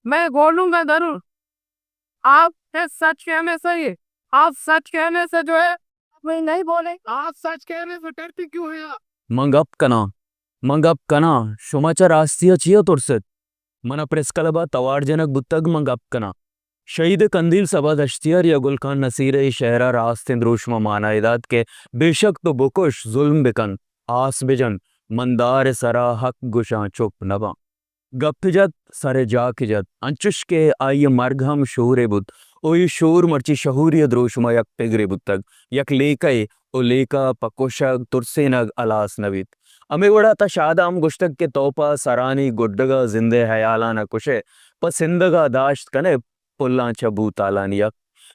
मैं बोलूंगा जरूर। आप सच कहने से ही, आप सच कहने से जो है, मैं नहीं बोले, आप सच कहने से डरती क्यों है आप? मंगप कना मंगप कना शुमाचा राष्ट्रीय चियो तुरसत मन प्रेस कलबा तवारजनक बुतग मंगप कना शहीद कंदील सभा दश्तियर या गुलखान नसीर ई शहरा रास्ते द्रोशमा माना इदाद के बेशक तो बुकुश जुल्म बिकन आस बिजन मंदार सरा हक गुशा चुप नबा गप्तजत सरे जाकिजत अंचुश के आय मरघम शोरे बुत ओय शोर मर्ची शहूरिय द्रोशमा यक पिगरे बुतग यक लेकय ओ लेका पकोशग तुरसेनग अलास नवीत अमे वड़ा ता शादाम गुश्तक के तोपा सरानी गुड्डगा जिंदे हयालाना कुशे पसिंदगा दाश्त कने पुल्ला चबू तालानियक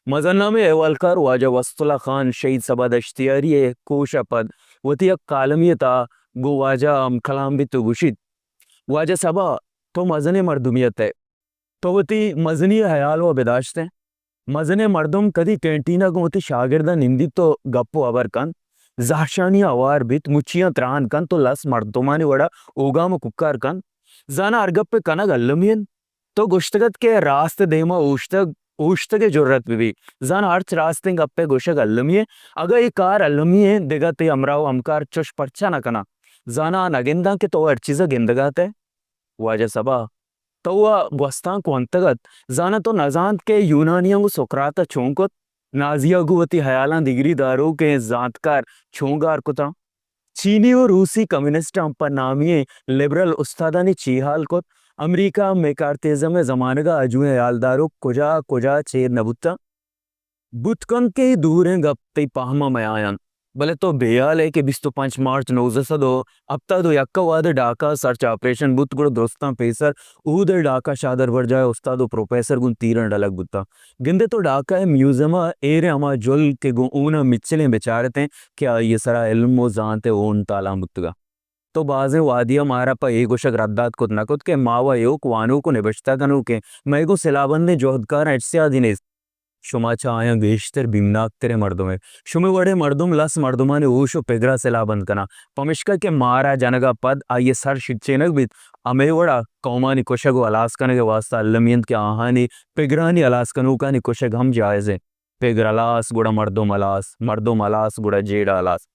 मजन्ना में एवलकर वाजा वस्तुला खान शहीद सबा दश्तियारी कोशा पद वतियक कालमियता गो वाजा कलाम भी तो गुशित वाजा सबा तो मजने मर्दुमियत है तो वती मजनी हयाल व बेदाश्त है मजने मर्दुम कदी कैंटीना को वती शागिर्दा निंदी तो गप्पो अबर कन जाशानी अवार बित मुचियां त्रान कन तो लस मर्दुमानी वड़ा ओगाम कुक्कार कन जाना अरगप पे कनग अल्लमियन तो गुश्तगत के रास्ते देमा उश्तग उश्तगे जुर्रत भी जान अर्च रास्ते गप्पे गुशग अल्लमिये अगर ये कार अल्लमिये दिगते अमराव अमकार चुश परचा न कना जाना नगिंदा के तो अर्चिजा गिंदगाते वाजा सबा तो वह वस्तां को अंतगत जाना तो नजांत के यूनानियों को सोक्राता छोंकुत नाजिया गुवती हयाला दिगरी दारो के जातकार छोंगार कुता चीनी और रूसी कम्युनिस्ट पर नामिये लिबरल उस्तादानी चीहाल को अमेरिका मेकार्तिज्म जमानगा अजुए यालदारो कुजा कुजा चेर नबुत्ता बुतकन के दूर हैं गप्ते पाहमा मयायन भले तो बेयाल है कि 25 मार्च 1900 अब तक दो यक्का वाद डाका सर्च ऑपरेशन बुत गुड़ दोस्तां पेसर ऊद डाका शादर वर जाए उस्तादो प्रोफेसर गुन तीरन डलक बुत्ता गिंदे तो डाका है म्यूजियमा एरे अमा जुल के गु ऊना मिचले बेचारते हैं क्या ये सरा इल्मो जानते ओन ताला मुत्तगा तो बाजे वादिया मारा पा एक उशक रद्दात कुत नकुत के मावा योग वानो को निबश्ता कनु के मैं को सिलाबन ने जोहदकार एटसे आदिनेस शुमाचा आया गेश्तर बिमनाक तेरे मर्दों शुमे वड़े मर्दुम लस मर्दुमा ने ऊशो पेगरा सिलाबंद कना पमिश्का के मारा जनगा पद आइए सर शिक्षेनक भी अमे वड़ा कौमानी कुशगो अलास्कन के वास्ता अल्लमियंत के आहानी पेगरानी अलास्कनू का नि कुशग हम जायजे पेगरलास गुड़ा मर्दुम अलास गुड़ा जेड़ा अलास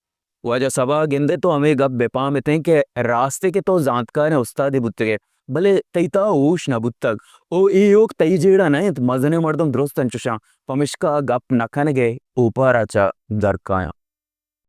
वजह सबा गिंदे तो हमें गप बेपा में थे कि रास्ते के तो जातकार है उस्ताद बुत्तगे भले तैता ऊश न बुत्तग ओ ए योग तई जेड़ा नहीं तो मजने मर्दम दुरुस्त अंचुशा पमिश्का गप नखन गए ऊपर आचा दरकाया